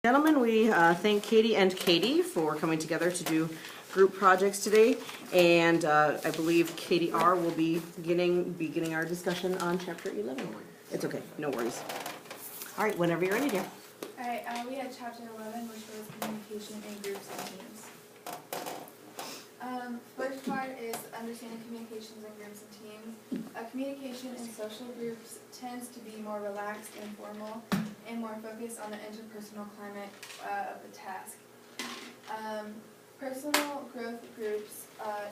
Gentlemen, we thank Katie and Caity for coming together to do group projects today, and I believe Katie R. will be beginning our discussion on Chapter 11. It's okay, no worries. All right, whenever you're ready, dear. All right, we had Chapter 11, which was communication in groups and teams. First part is understanding communications in groups and teams. Communication in social groups tends to be more relaxed and informal and more focused on the interpersonal climate of the task. Personal growth groups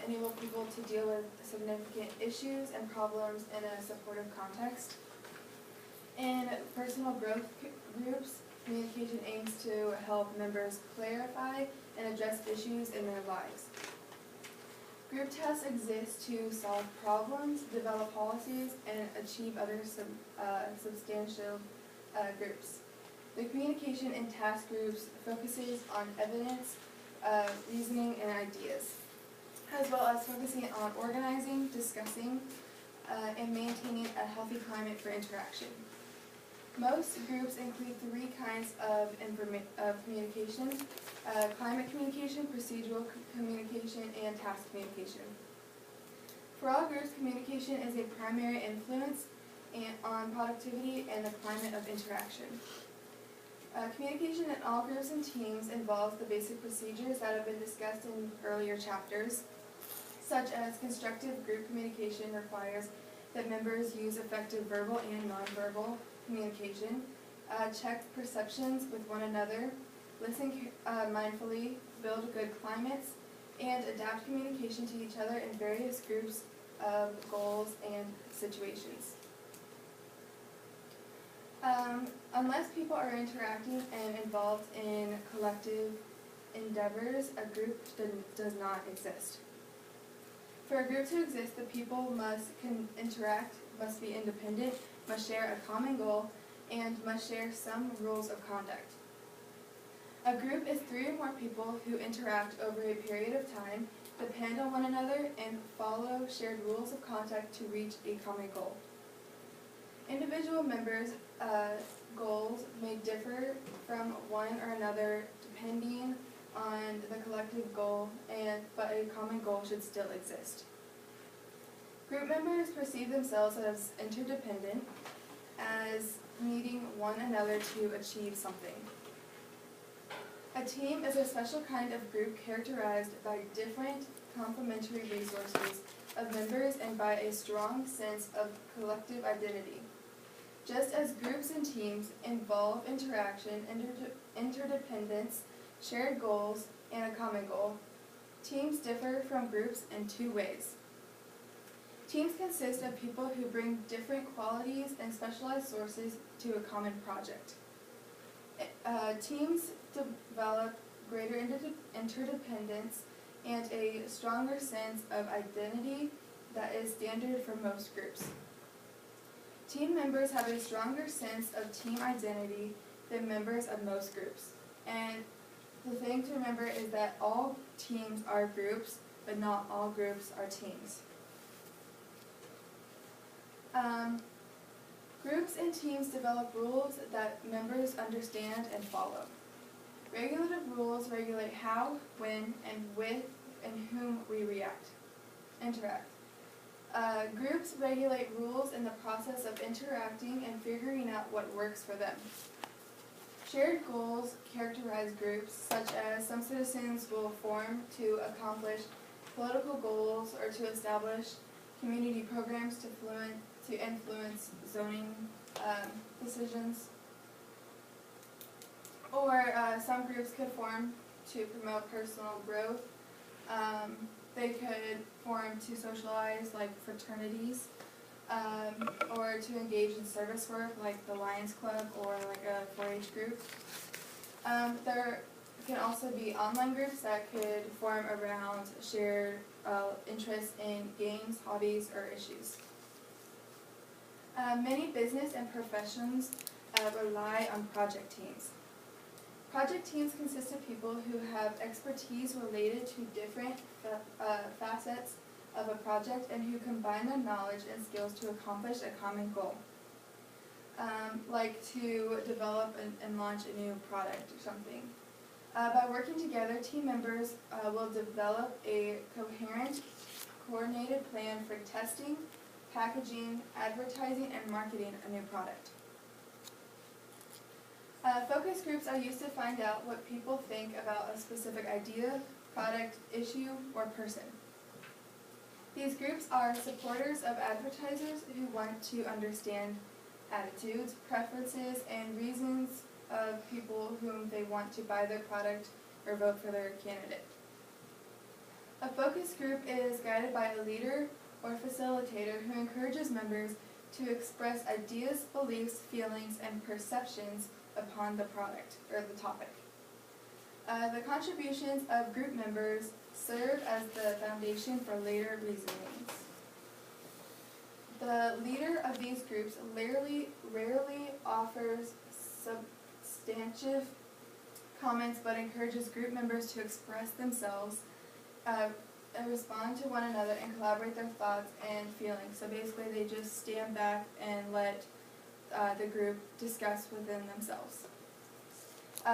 enable people to deal with significant issues and problems in a supportive context. In personal growth groups, communication aims to help members clarify and address issues in their lives. Group tasks exist to solve problems, develop policies, and achieve other substantial groups. The communication in task groups focuses on evidence, reasoning, and ideas, as well as focusing on organizing, discussing, and maintaining a healthy climate for interaction. Most groups include three kinds of communication: climate communication, procedural communication, and task communication. For all groups, communication is a primary influence on productivity and the climate of interaction. Communication in all groups and teams involves the basic procedures that have been discussed in earlier chapters, such as constructive group communication requires that members use effective verbal and nonverbal communication, check perceptions with one another, listen mindfully, build good climates, and adapt communication to each other in various groups of goals and situations. Unless people are interacting and involved in collective endeavors, a group does not exist. For a group to exist, the people can interact, must be independent, must share a common goal, and must share some rules of conduct. A group is three or more people who interact over a period of time, depend on one another, and follow shared rules of conduct to reach a common goal. Individual members' goals may differ from one or another depending on the collective goal, but a common goal should still exist. Group members perceive themselves as interdependent, as needing one another to achieve something. A team is a special kind of group characterized by different complementary resources of members and by a strong sense of collective identity. Just as groups and teams involve interaction, interdependence, shared goals, and a common goal, teams differ from groups in two ways. Teams consist of people who bring different qualities and specialized sources to a common project. Teams develop greater interdependence and a stronger sense of identity that is standard for most groups. Team members have a stronger sense of team identity than members of most groups. And the thing to remember is that all teams are groups, but not all groups are teams. Groups and teams develop rules that members understand and follow. Regulative rules regulate how, when, and with and whom we interact. Groups regulate rules in the process of interacting and figuring out what works for them. Shared goals characterize groups, such as some citizens will form to accomplish political goals or to establish community programs to influence zoning decisions. Or some groups could form to promote personal growth. They could form to socialize, like fraternities, or to engage in service work, like the Lions Club or like a 4-H group. There can also be online groups that could form around shared interests in games, hobbies, or issues. Many business and professions rely on project teams. Project teams consist of people who have expertise related to different facets of a project and who combine their knowledge and skills to accomplish a common goal. like to develop and launch a new product or something. By working together, team members will develop a coherent, coordinated plan for testing, packaging, advertising, and marketing a new product. Focus groups are used to find out what people think about a specific idea, product, issue, or person. These groups are supporters of advertisers who want to understand attitudes, preferences, and reasons of people whom they want to buy their product or vote for their candidate. A focus group is guided by a leader or facilitator who encourages members to express ideas, beliefs, feelings, and perceptions upon the product or the topic. The contributions of group members serve as the foundation for later reasonings. The leader of these groups rarely offers substantive comments but encourages group members to express themselves, respond to one another, and collaborate their thoughts and feelings. So basically they just stand back and let the group discuss within themselves.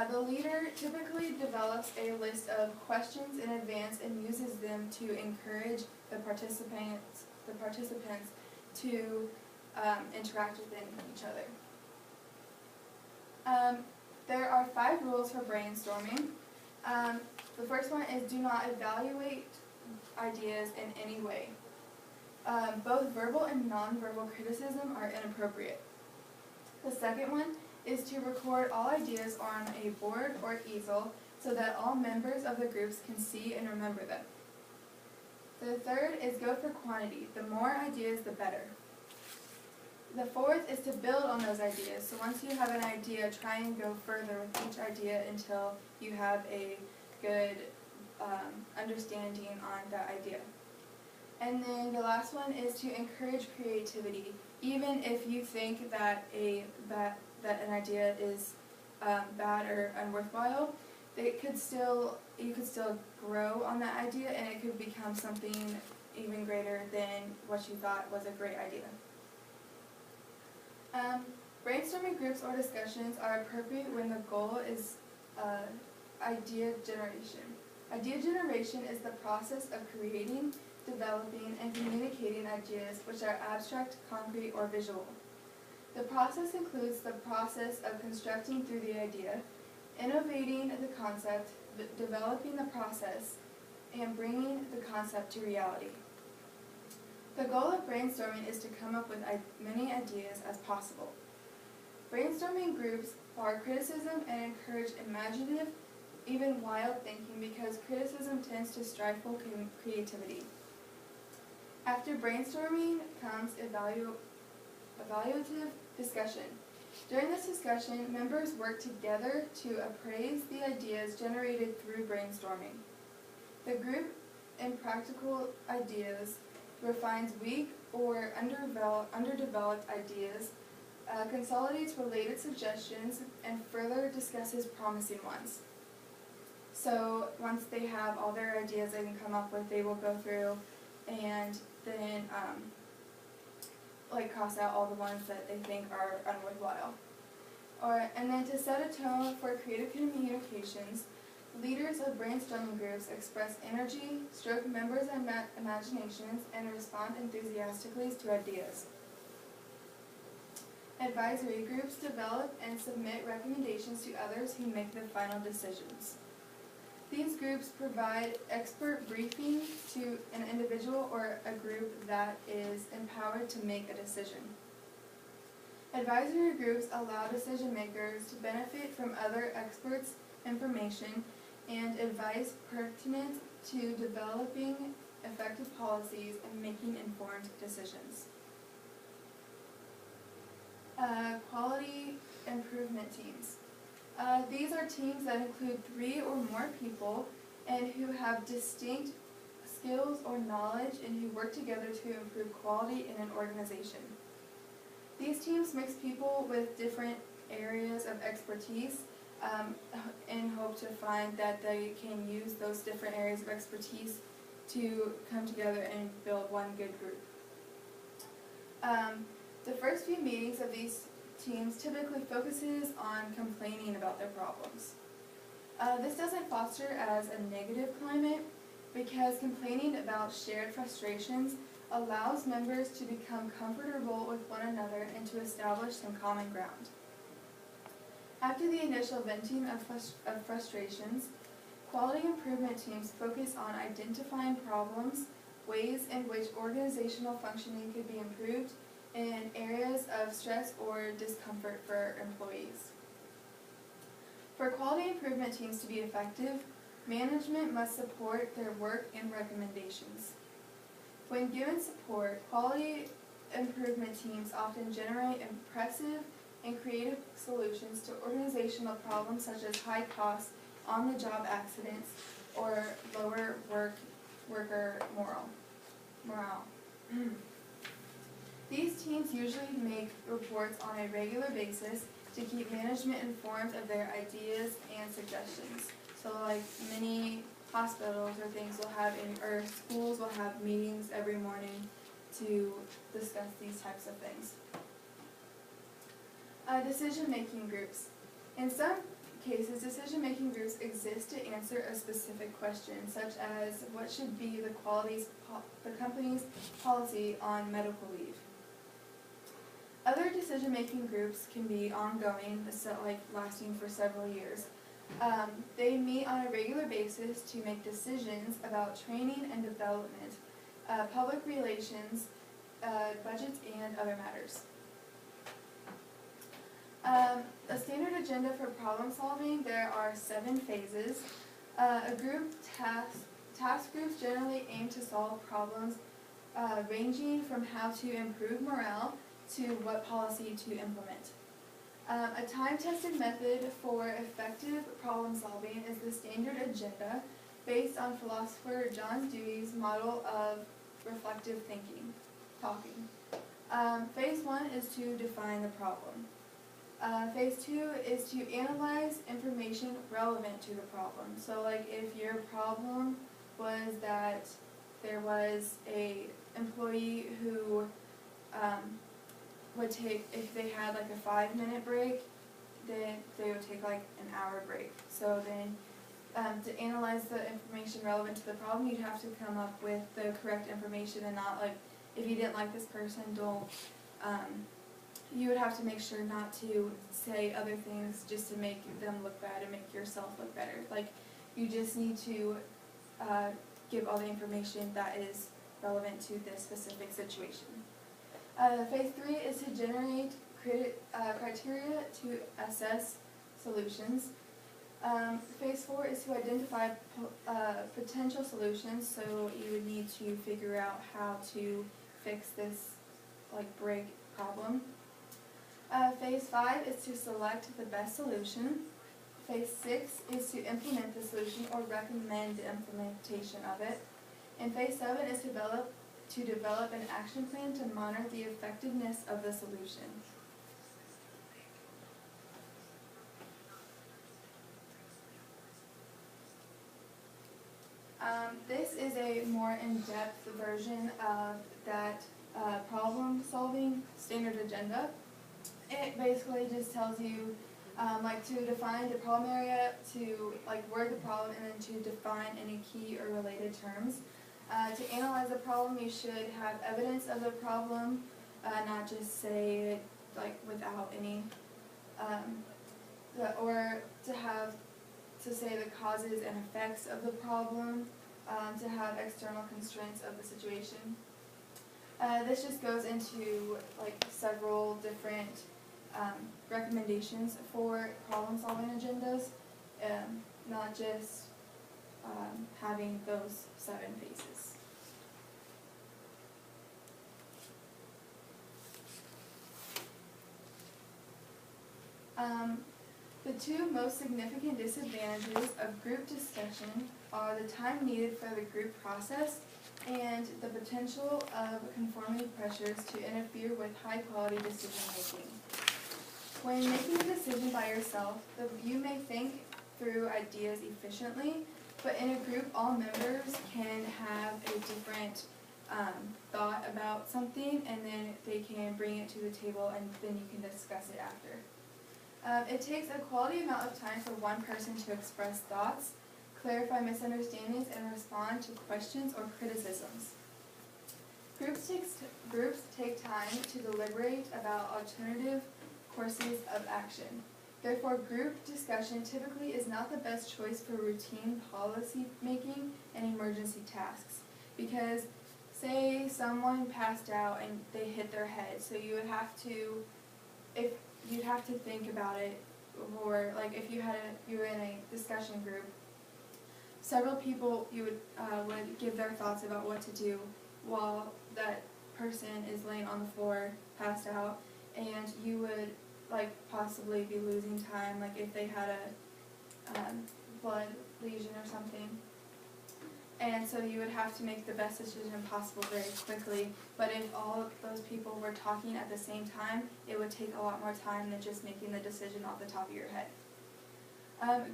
The leader typically develops a list of questions in advance and uses them to encourage the participants to interact within each other. There are 5 rules for brainstorming. The first one is do not evaluate ideas in any way. Both verbal and nonverbal criticism are inappropriate. The second one is to record all ideas on a board or easel so that all members of the groups can see and remember them. The third is go for quantity. The more ideas, the better. The fourth is to build on those ideas. So once you have an idea, try and go further with each idea until you have a good understanding on that idea. And then the last one is to encourage creativity. Even if you think that an idea is bad or unworthwhile, you could still grow on that idea, and it could become something even greater than what you thought was a great idea. Brainstorming groups or discussions are appropriate when the goal is idea generation. Idea generation is the process of creating, developing, and communicating ideas which are abstract, concrete, or visual. The process includes the process of constructing through the idea, innovating the concept, developing the process, and bringing the concept to reality. The goal of brainstorming is to come up with many ideas as possible. Brainstorming groups bar criticism and encourage imaginative, even wild thinking, because criticism tends to stifle creativity. After brainstorming comes evaluative discussion. During this discussion, members work together to appraise the ideas generated through brainstorming. The group in practical ideas refines weak or underdeveloped ideas, consolidates related suggestions, and further discusses promising ones. So once they have all their ideas they can come up with, they will go through and then cross out all the ones that they think are unworthwhile. And then to set a tone for creative communications, leaders of brainstorming groups express energy, stroke members' imaginations, and respond enthusiastically to ideas. Advisory groups develop and submit recommendations to others who make the final decisions. These groups provide expert briefing to an individual or a group that is empowered to make a decision. Advisory groups allow decision makers to benefit from other experts' information and advice pertinent to developing effective policies and making informed decisions. Quality improvement teams. These are teams that include 3 or more people and who have distinct skills or knowledge and who work together to improve quality in an organization. These teams mix people with different areas of expertise in hope to find that they can use those different areas of expertise to come together and build one good group. The first few meetings of these teams typically focuses on complaining about their problems. This doesn't foster as a negative climate because complaining about shared frustrations allows members to become comfortable with one another and to establish some common ground. After the initial venting of frustrations, quality improvement teams focus on identifying problems, ways in which organizational functioning could be improved, and areas of stress or discomfort for employees. For quality improvement teams to be effective, management must support their work and recommendations. When given support, quality improvement teams often generate impressive and creative solutions to organizational problems such as high costs, on-the-job accidents, or lower worker morale. These teams usually make reports on a regular basis to keep management informed of their ideas and suggestions. So like many hospitals or things will have, or schools will have meetings every morning to discuss these types of things. Decision-making groups. In some cases, decision-making groups exist to answer a specific question, such as what should be the company's policy on medical leave. Other decision-making groups can be ongoing, like lasting for several years. They meet on a regular basis to make decisions about training and development, public relations, budgets, and other matters. A standard agenda for problem solving, there are 7 phases. Task groups generally aim to solve problems ranging from how to improve morale to what policy to implement. A time-tested method for effective problem solving is the standard agenda based on philosopher John Dewey's model of reflective talking. Phase 1 is to define the problem. Phase 2 is to analyze information relevant to the problem. So like if your problem was that there was a employee who would take, if they had like a 5-minute break, then they would take like an hour break. So then to analyze the information relevant to the problem, you'd have to come up with the correct information and not like, if you didn't like this person, you would have to make sure not to say other things just to make them look bad and make yourself look better. Like, you just need to give all the information that is relevant to this specific situation. Phase 3 is to generate criteria to assess solutions. Phase 4 is to identify potential solutions, so you would need to figure out how to fix this break problem. Phase 5 is to select the best solution. Phase 6 is to implement the solution or recommend the implementation of it. And Phase 7 is to develop an action plan to monitor the effectiveness of the solution. This is a more in-depth version of that problem-solving standard agenda. It basically just tells you to define the problem area, to word the problem, and then to define any key or related terms. To analyze the problem, you should have evidence of the problem, not just say it without any, or to say the causes and effects of the problem, to have external constraints of the situation. This just goes into several different recommendations for problem-solving agendas, not just having those 7 phases. The 2 most significant disadvantages of group discussion are the time needed for the group process and the potential of conformity pressures to interfere with high-quality decision-making. When making a decision by yourself, you may think through ideas efficiently, but in a group, all members can have a different thought about something, and then they can bring it to the table, and then you can discuss it after. It takes a quality amount of time for one person to express thoughts, clarify misunderstandings, and respond to questions or criticisms. Groups take time to deliberate about alternative courses of action. Therefore, group discussion typically is not the best choice for routine policy making and emergency tasks. Because say someone passed out and they hit their head, so you would have to, you'd have to think about it, or like if you were in a discussion group, several people you would give their thoughts about what to do while that person is laying on the floor passed out, and you would possibly be losing time, like if they had a blood lesion or something. And so you would have to make the best decision possible very quickly, but if all of those people were talking at the same time, it would take a lot more time than just making the decision off the top of your head.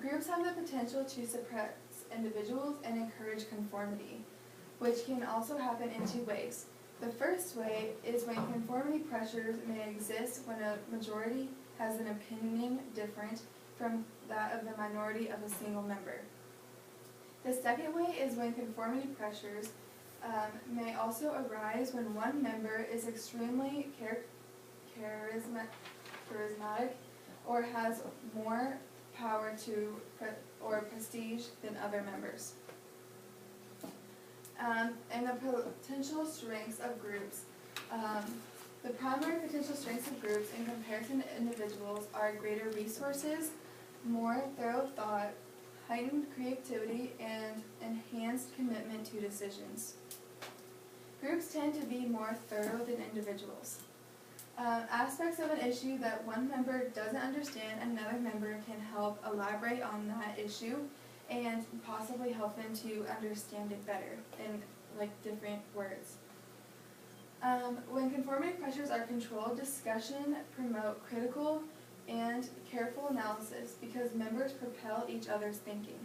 Groups have the potential to suppress individuals and encourage conformity, which can also happen in two ways. The first way is when conformity pressures may exist when a majority has an opinion different from that of the minority of a single member. The second way is when conformity pressures may also arise when one member is extremely charismatic or has more power or prestige than other members. And the potential strengths of groups. The primary potential strengths of groups in comparison to individuals are greater resources, more thorough thought, heightened creativity, and enhanced commitment to decisions. Groups tend to be more thorough than individuals. Aspects of an issue that one member doesn't understand, another member can help elaborate on that issue and possibly help them to understand it better in different words. When conformity pressures are controlled, discussion promote critical and careful analysis because members propel each other's thinking.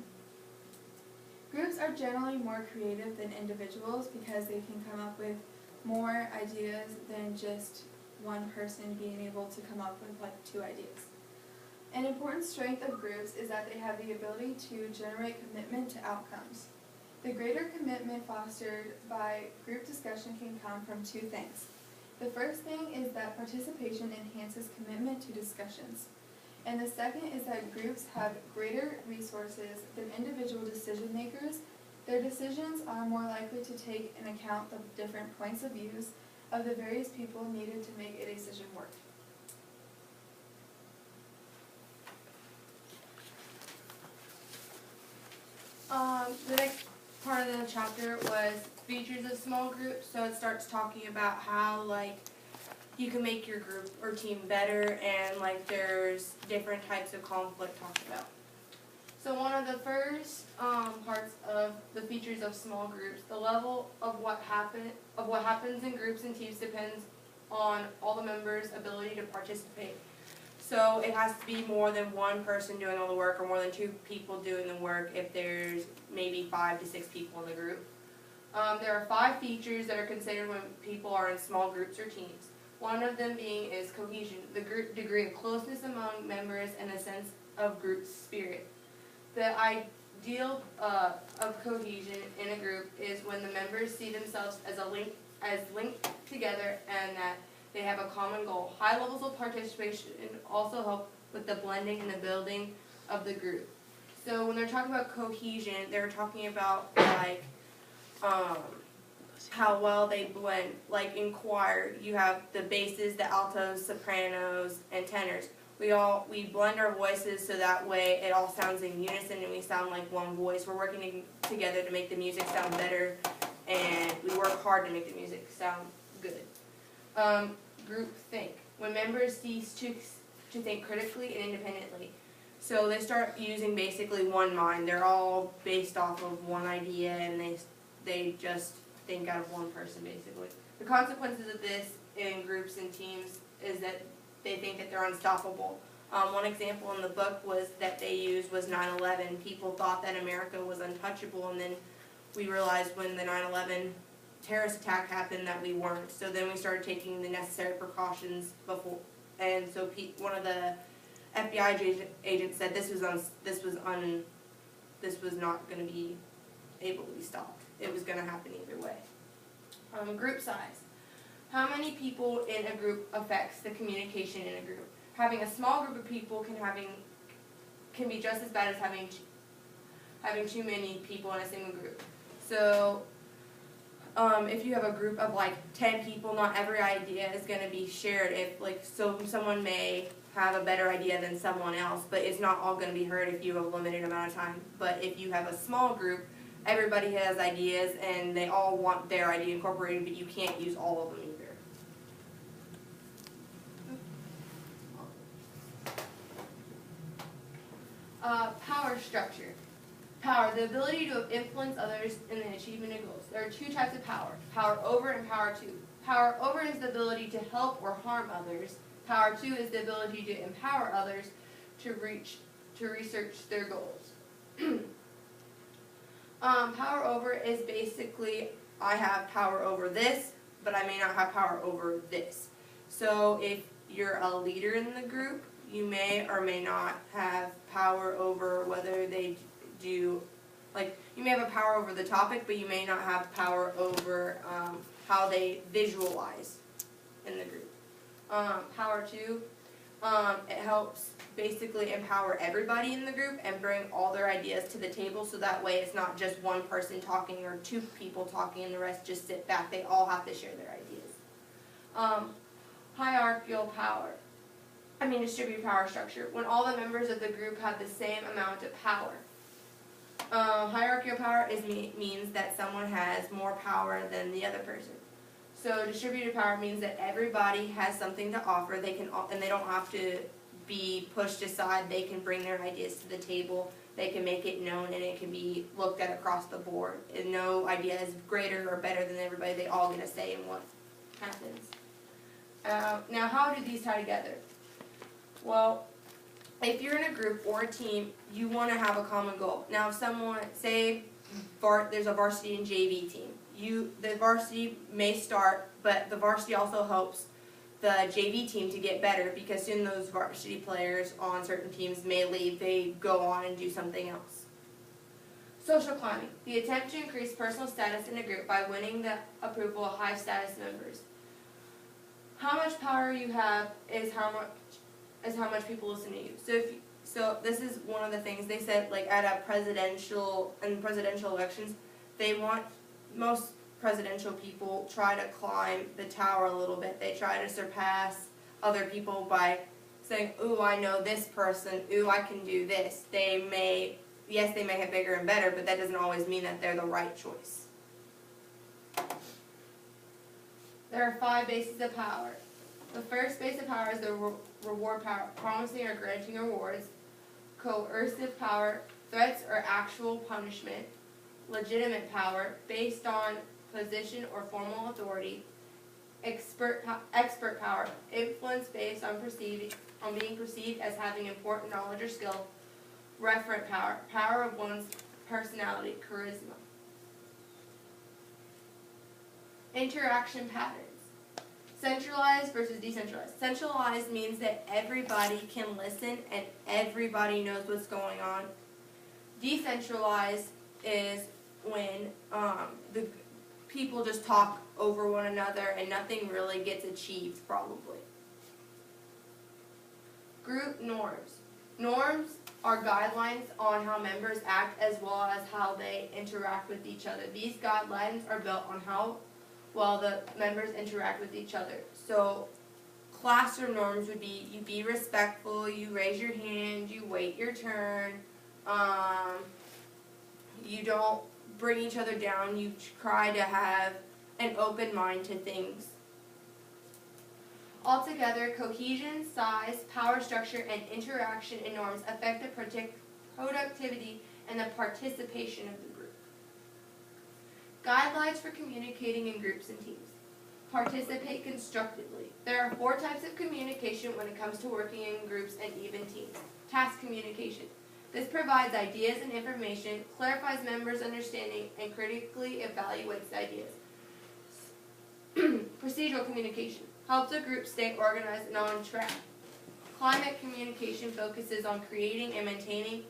Groups are generally more creative than individuals because they can come up with more ideas than just one person being able to come up with two ideas. An important strength of groups is that they have the ability to generate commitment to outcomes. The greater commitment fostered by group discussion can come from two things. The first thing is that participation enhances commitment to discussions. And the second is that groups have greater resources than individual decision makers. Their decisions are more likely to take into account the different points of views of the various people needed to make a decision work. The next part of the chapter was features of small groups. So it starts talking about how you can make your group or team better, and there's different types of conflict talked about. So one of the first parts of the features of small groups, the level of what happens in groups and teams depends on all the members' ability to participate. So it has to be more than one person doing all the work or more than two people doing the work if there's maybe 5 to 6 people in the group. There are 5 features that are considered when people are in small groups or teams. One of them is cohesion, the degree of closeness among members and a sense of group spirit. The ideal of cohesion in a group is when the members see themselves as linked together and that they have a common goal. High levels of participation also help with the blending and the building of the group. So when they're talking about cohesion, they're talking about how well they blend. Like in choir, you have the basses, the altos, sopranos, and tenors. We blend our voices so that way it all sounds in unison and we sound like one voice. We're working together to make the music sound better, and we work hard to make the music sound good. Group think. When members cease to think critically and independently. So they start using basically one mind. They're all based off of one idea, and they just think out of one person basically. The consequences of this in groups and teams is that they think that they're unstoppable. One example in the book that they used was 9/11. People thought that America was untouchable, and then we realized when the 9/11 terrorist attack happened that we weren't. So then we started taking the necessary precautions before, and so one of the FBI agents said this was not going to be able to be stopped. It was going to happen either way. Group size. How many people in a group affects the communication in a group? Having a small group of people can be just as bad as having too many people in a single group. So if you have a group of like 10 people, not every idea is going to be shared. Someone may have a better idea than someone else, but it's not all going to be heard if you have a limited amount of time. But if you have a small group, everybody has ideas and they all want their idea incorporated, but you can't use all of them either. Power structure. Power, the ability to influence others in the achievement of goals. There are two types of power, power over and power to. Power over is the ability to help or harm others. Power to is the ability to empower others to research their goals. Power over is basically, I have power over this, but I may not have power over this. So if you're a leader in the group, you may or may not have power over whether they do, you may have a power over the topic, but you may not have power over how they visualize in the group. Power to, it helps basically empower everybody in the group and bring all their ideas to the table, so that way it's not just one person talking or two people talking and the rest just sit back. They all have to share their ideas. Hierarchical power. Distributed power structure. When all the members of the group have the same amount of power. Hierarchical power means that someone has more power than the other person. So distributed power means that everybody has something to offer. They don't have to be pushed aside. They can bring their ideas to the table. They can make it known, and it can be looked at across the board. And no idea is greater or better than everybody. They all get a say in what happens. Now, how do these tie together? Well, if you're in a group or a team, you want to have a common goal. Now, if someone, say there's a varsity and JV team. The varsity may start, but the varsity also helps the JV team to get better, because soon those varsity players on certain teams may leave. They go on and do something else. Social climbing. The attempt to increase personal status in a group by winning the approval of high status members. How much power you have is how much people listen to you. So this is one of the things they said, at a presidential elections, most presidential people try to climb the tower a little bit. They try to surpass other people by saying, ooh, I know this person, ooh, I can do this. They may have bigger and better, but that doesn't always mean that they're the right choice. There are 5 bases of power. The first base of power is the reward power, promising or granting rewards. Coercive power, threats or actual punishment. Legitimate power, based on position or formal authority. Expert power, influence based on being perceived as having important knowledge or skill. Referent power, power of one's personality, charisma. Interaction patterns. Centralized versus decentralized. Centralized means that everybody can listen and everybody knows what's going on. Decentralized is when the people just talk over one another and nothing really gets achieved, probably. Group norms. Norms are guidelines on how members act as well as how they interact with each other. These guidelines are built on how well the members interact with each other. So classroom norms would be, you be respectful, you raise your hand, you wait your turn, you don't bring each other down, you try to have an open mind to things. Altogether, cohesion, size, power structure, and interaction in norms affect the productivity and the participation of the group. Guidelines for communicating in groups and teams. Participate constructively. There are 4 types of communication when it comes to working in groups and even teams. Task communication. This provides ideas and information, clarifies members' understanding, and critically evaluates ideas. Procedural communication helps a group stay organized and on track. Climate communication focuses on creating and maintaining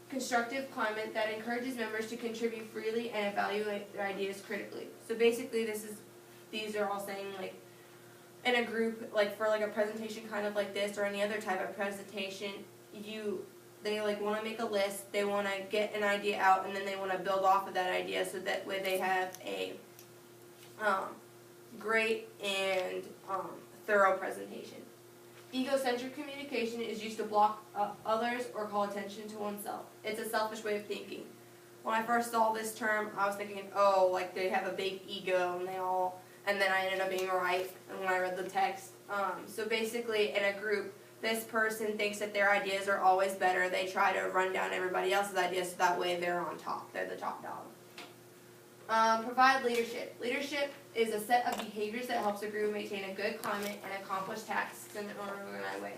constructive climate that encourages members to contribute freely and evaluate their ideas critically. So basically these are all saying, like, in a group, like for like a presentation kind of like this or any other type of presentation, they like want to make a list, they want to get an idea out, and then they want to build off of that idea, so that way they have a great and thorough presentation. Egocentric communication is used to block others or call attention to oneself. It's a selfish way of thinking. When I first saw this term, I was thinking, oh, like they have a big ego and then I ended up being right when I read the text. So basically, in a group, this person thinks that their ideas are always better. They try to run down everybody else's ideas so that way they're on top. They're the top dog. Provide leadership. Leadership is a set of behaviors that helps a group maintain a good climate and accomplish tasks in an organized way.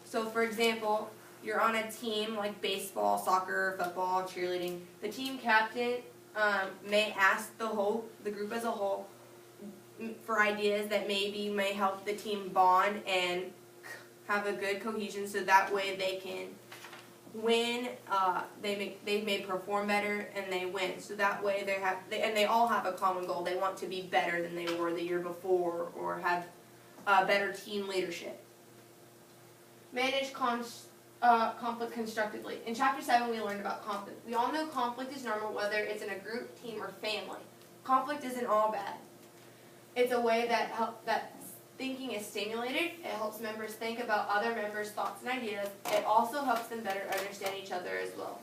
So for example, you're on a team like baseball, soccer, football, cheerleading. The team captain may ask the group as a whole for ideas that maybe may help the team bond and have a good cohesion, so that way they can win. They may perform better and they win. So that way they all have a common goal. They want to be better than they were the year before, or have better team leadership. Manage conflict constructively. In Chapter 7, we learned about conflict. We all know conflict is normal, whether it's in a group, team, or family. Conflict isn't all bad. It's a way that thinking is stimulated. It helps members think about other members' thoughts and ideas. It also helps them better understand each other as well.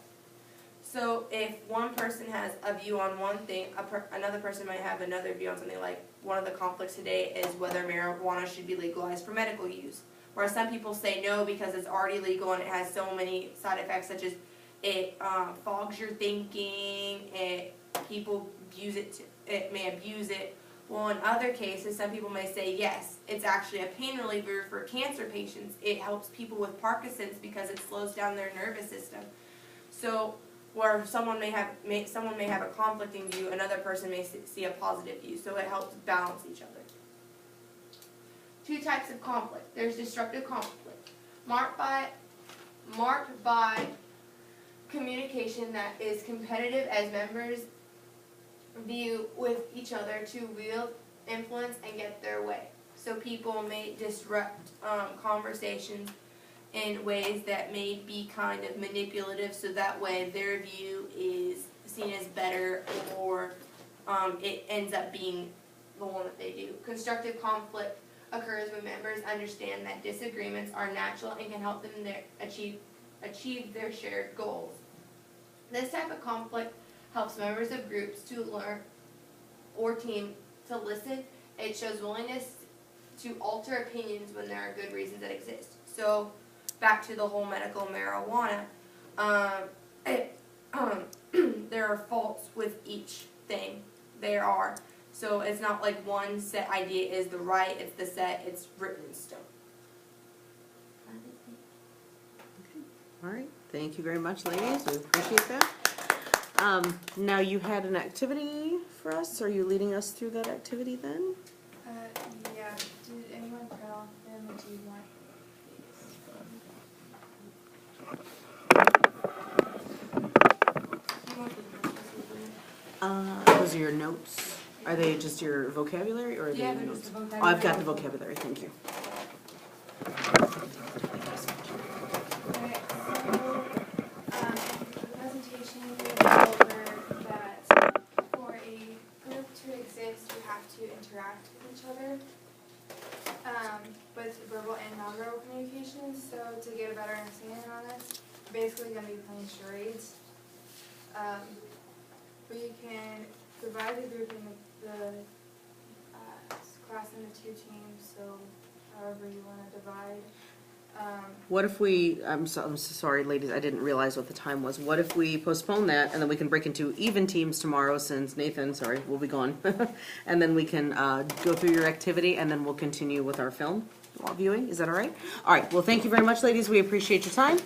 So if one person has a view on one thing, another person might have another view on something. Like, one of the conflicts today is whether marijuana should be legalized for medical use. Whereas some people say no because it's already legal and it has so many side effects, such as it fogs your thinking, people it may abuse it. Well, in other cases, some people may say, yes, it's actually a pain reliever for cancer patients. It helps people with Parkinson's because it slows down their nervous system. So, where someone may have a conflicting view, another person may see a positive view. So it helps balance each other. 2 types of conflict. There's destructive conflict, marked by communication that is competitive, as members view with each other to wield influence and get their way. So people may disrupt conversations in ways that may be kind of manipulative, so that way their view is seen as better, or it ends up being the one that they do. Constructive conflict occurs when members understand that disagreements are natural and can help them achieve their shared goals. This type of conflict helps members of groups to learn or team to listen. It shows willingness to alter opinions when there are good reasons that exist. So back to the whole medical marijuana, there are faults with each thing. There are. So it's not like one set idea is the right, it's written in stone. All right, thank you very much, ladies. We appreciate that. Now you had an activity for us. Are you leading us through that activity then? Yeah. Did anyone print off them, or do you want Those are your notes. Are they just your vocabulary, or are they your notes? Oh, I've got the vocabulary. Thank you. interact with each other with verbal and nonverbal communication. So to get a better understanding on this, we're basically going to be playing charades. We can divide the group in the class into 2 teams, so however you want to divide. What if we, I'm so sorry ladies, I didn't realize what the time was. What if we postpone that and then we can break into even teams tomorrow, since Nathan, sorry, will be gone. And then we can go through your activity and then we'll continue with our film viewing. Is that all right? All right, well thank you very much ladies, we appreciate your time.